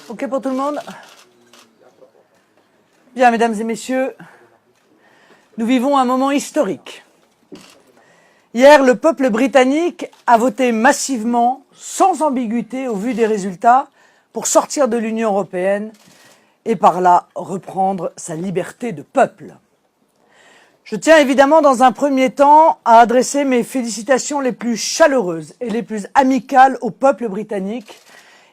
Ok pour tout le monde? Bien, mesdames et messieurs, nous vivons un moment historique. Hier, le peuple britannique a voté massivement, sans ambiguïté au vu des résultats, pour sortir de l'Union européenne et par là reprendre sa liberté de peuple. Je tiens évidemment dans un premier temps à adresser mes félicitations les plus chaleureuses et les plus amicales au peuple britannique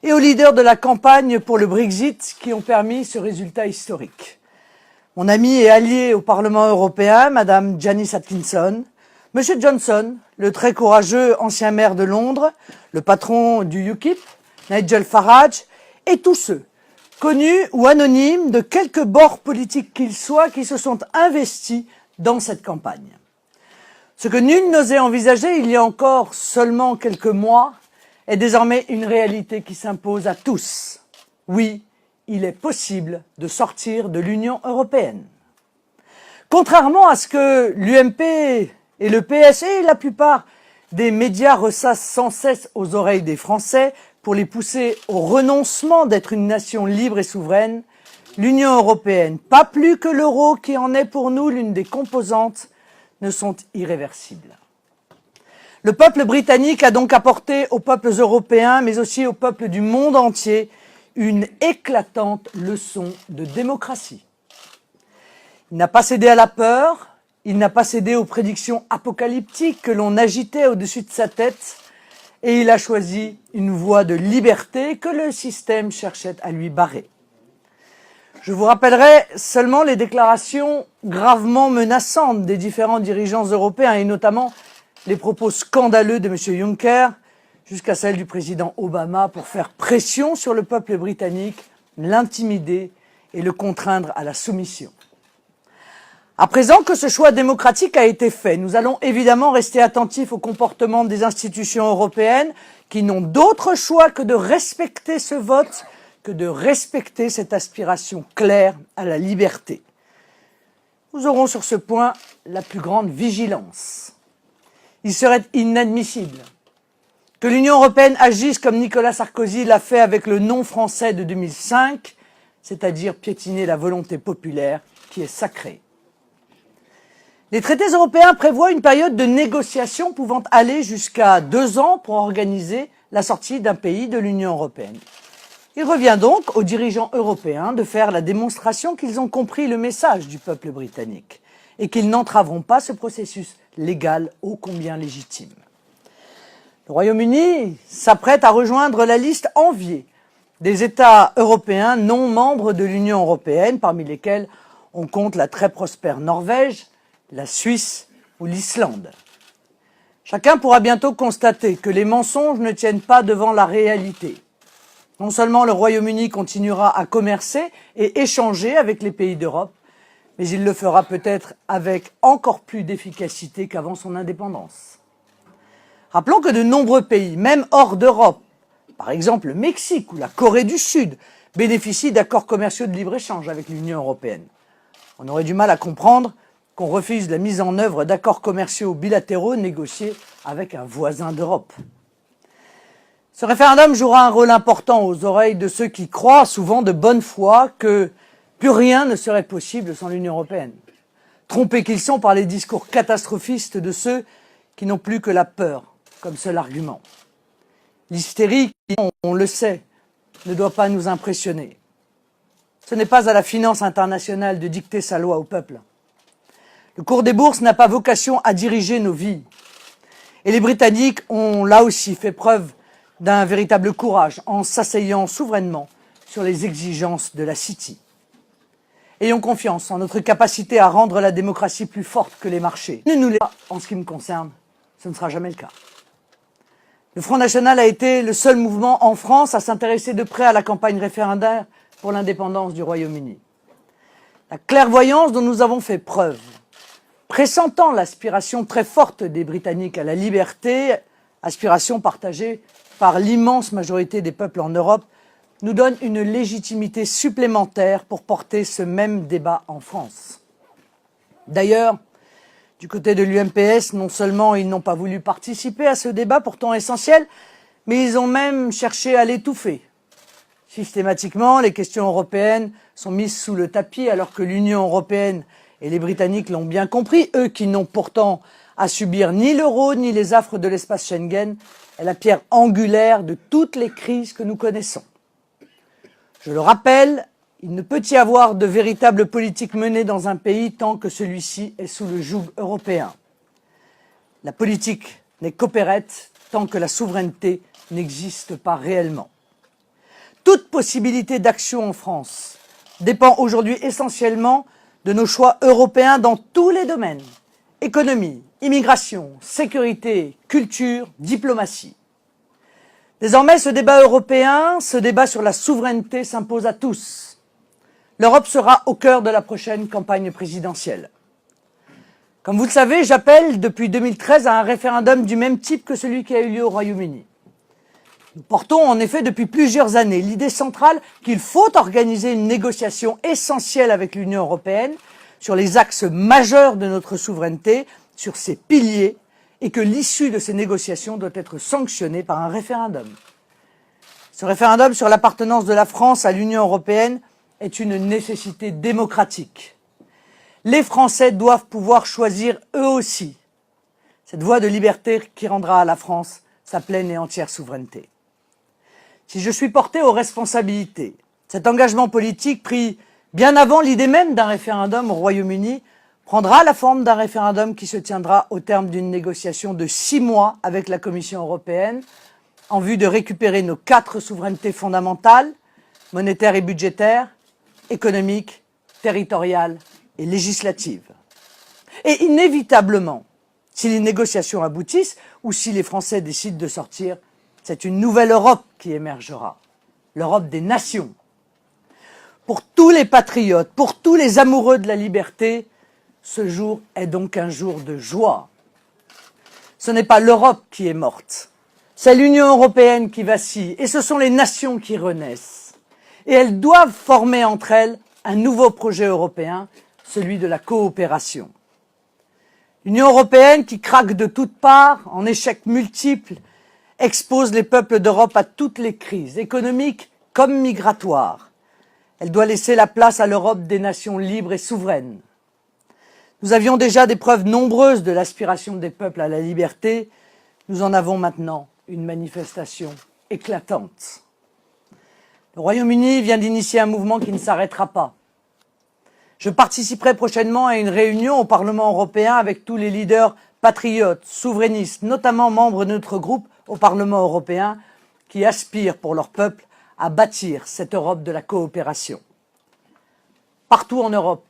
et aux leaders de la campagne pour le Brexit qui ont permis ce résultat historique. Mon ami et allié au Parlement européen, Madame Janice Atkinson, Monsieur Johnson, le très courageux ancien maire de Londres, le patron du UKIP, Nigel Farage, et tous ceux, connus ou anonymes de quelque bord politique qu'ils soient, qui se sont investis dans cette campagne. Ce que nul n'osait envisager il y a encore seulement quelques mois est désormais une réalité qui s'impose à tous. Oui, il est possible de sortir de l'Union européenne. Contrairement à ce que l'UMP et le PS et la plupart des médias ressassent sans cesse aux oreilles des Français pour les pousser au renoncement d'être une nation libre et souveraine, l'Union européenne, pas plus que l'euro qui en est pour nous l'une des composantes, ne sont irréversibles. Le peuple britannique a donc apporté aux peuples européens, mais aussi aux peuples du monde entier, une éclatante leçon de démocratie. Il n'a pas cédé à la peur, il n'a pas cédé aux prédictions apocalyptiques que l'on agitait au-dessus de sa tête, et il a choisi une voie de liberté que le système cherchait à lui barrer. Je vous rappellerai seulement les déclarations gravement menaçantes des différents dirigeants européens, et notamment les propos scandaleux de M. Juncker, jusqu'à celle du président Obama pour faire pression sur le peuple britannique, l'intimider et le contraindre à la soumission. À présent que ce choix démocratique a été fait, nous allons évidemment rester attentifs au comportement des institutions européennes qui n'ont d'autre choix que de respecter ce vote, que de respecter cette aspiration claire à la liberté. Nous aurons sur ce point la plus grande vigilance. Il serait inadmissible que l'Union européenne agisse comme Nicolas Sarkozy l'a fait avec le non français de 2005, c'est-à-dire piétiner la volonté populaire qui est sacrée. Les traités européens prévoient une période de négociation pouvant aller jusqu'à 2 ans pour organiser la sortie d'un pays de l'Union européenne. Il revient donc aux dirigeants européens de faire la démonstration qu'ils ont compris le message du peuple britannique et qu'ils n'entraveront pas ce processus légal ô combien légitime. Le Royaume-Uni s'apprête à rejoindre la liste enviée des États européens non membres de l'Union européenne, parmi lesquels on compte la très prospère Norvège, la Suisse ou l'Islande. Chacun pourra bientôt constater que les mensonges ne tiennent pas devant la réalité. Non seulement le Royaume-Uni continuera à commercer et échanger avec les pays d'Europe, mais il le fera peut-être avec encore plus d'efficacité qu'avant son indépendance. Rappelons que de nombreux pays, même hors d'Europe, par exemple le Mexique ou la Corée du Sud, bénéficient d'accords commerciaux de libre-échange avec l'Union européenne. On aurait du mal à comprendre qu'on refuse la mise en œuvre d'accords commerciaux bilatéraux négociés avec un voisin d'Europe. Ce référendum jouera un rôle important aux oreilles de ceux qui croient, souvent de bonne foi, que plus rien ne serait possible sans l'Union européenne. Trompés qu'ils sont par les discours catastrophistes de ceux qui n'ont plus que la peur comme seul argument. L'hystérie, on le sait, ne doit pas nous impressionner. Ce n'est pas à la finance internationale de dicter sa loi au peuple. Le cours des bourses n'a pas vocation à diriger nos vies. Et les Britanniques ont là aussi fait preuve d'un véritable courage en s'asseyant souverainement sur les exigences de la City. Ayons confiance en notre capacité à rendre la démocratie plus forte que les marchés. En ce qui me concerne, ce ne sera jamais le cas. Le Front National a été le seul mouvement en France à s'intéresser de près à la campagne référendaire pour l'indépendance du Royaume-Uni. La clairvoyance dont nous avons fait preuve, pressentant l'aspiration très forte des Britanniques à la liberté, aspiration partagée par l'immense majorité des peuples en Europe, nous donne une légitimité supplémentaire pour porter ce même débat en France. D'ailleurs, du côté de l'UMPS, non seulement ils n'ont pas voulu participer à ce débat pourtant essentiel, mais ils ont même cherché à l'étouffer. Systématiquement, les questions européennes sont mises sous le tapis alors que l'Union européenne et les Britanniques l'ont bien compris, eux qui n'ont pourtant à subir ni l'euro ni les affres de l'espace Schengen, est la pierre angulaire de toutes les crises que nous connaissons. Je le rappelle, il ne peut y avoir de véritable politique menée dans un pays tant que celui-ci est sous le joug européen. La politique n'est qu'opérette tant que la souveraineté n'existe pas réellement. Toute possibilité d'action en France dépend aujourd'hui essentiellement de nos choix européens dans tous les domaines. Économie, immigration, sécurité, culture, diplomatie. Désormais, ce débat européen, ce débat sur la souveraineté s'impose à tous. L'Europe sera au cœur de la prochaine campagne présidentielle. Comme vous le savez, j'appelle depuis 2013 à un référendum du même type que celui qui a eu lieu au Royaume-Uni. Nous portons en effet depuis plusieurs années l'idée centrale qu'il faut organiser une négociation essentielle avec l'Union européenne sur les axes majeurs de notre souveraineté, sur ses piliers, et que l'issue de ces négociations doit être sanctionnée par un référendum. Ce référendum sur l'appartenance de la France à l'Union européenne est une nécessité démocratique. Les Français doivent pouvoir choisir eux aussi cette voie de liberté qui rendra à la France sa pleine et entière souveraineté. Si je suis porté aux responsabilités, cet engagement politique pris bien avant l'idée même d'un référendum au Royaume-Uni prendra la forme d'un référendum qui se tiendra au terme d'une négociation de 6 mois avec la Commission européenne en vue de récupérer nos 4 souverainetés fondamentales, monétaire et budgétaire, économique, territoriale et législative. Et inévitablement, si les négociations aboutissent ou si les Français décident de sortir, c'est une nouvelle Europe qui émergera, l'Europe des nations. Pour tous les patriotes, pour tous les amoureux de la liberté, ce jour est donc un jour de joie. Ce n'est pas l'Europe qui est morte, c'est l'Union européenne qui vacille et ce sont les nations qui renaissent. Et elles doivent former entre elles un nouveau projet européen, celui de la coopération. L'Union européenne qui craque de toutes parts, en échecs multiples, expose les peuples d'Europe à toutes les crises, économiques comme migratoires. Elle doit laisser la place à l'Europe des nations libres et souveraines. Nous avions déjà des preuves nombreuses de l'aspiration des peuples à la liberté. Nous en avons maintenant une manifestation éclatante. Le Royaume-Uni vient d'initier un mouvement qui ne s'arrêtera pas. Je participerai prochainement à une réunion au Parlement européen avec tous les leaders patriotes, souverainistes, notamment membres de notre groupe au Parlement européen, qui aspirent pour leur peuple à bâtir cette Europe de la coopération. Partout en Europe,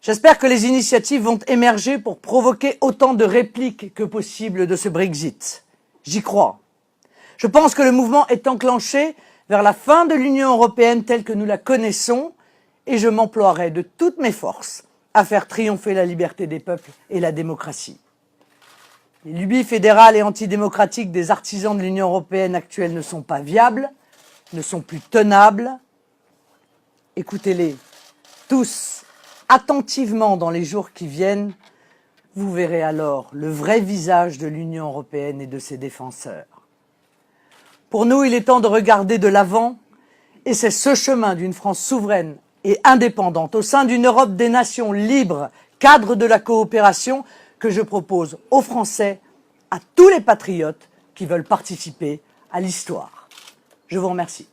j'espère que les initiatives vont émerger pour provoquer autant de répliques que possible de ce Brexit. J'y crois. Je pense que le mouvement est enclenché vers la fin de l'Union européenne telle que nous la connaissons et je m'emploierai de toutes mes forces à faire triompher la liberté des peuples et la démocratie. Les lubies fédérales et antidémocratiques des artisans de l'Union européenne actuelle ne sont pas viables, ne sont plus tenables. Écoutez-les tous attentivement dans les jours qui viennent, vous verrez alors le vrai visage de l'Union européenne et de ses défenseurs. Pour nous, il est temps de regarder de l'avant, et c'est ce chemin d'une France souveraine et indépendante au sein d'une Europe des nations libres, cadre de la coopération, que je propose aux Français, à tous les patriotes qui veulent participer à l'histoire. Je vous remercie.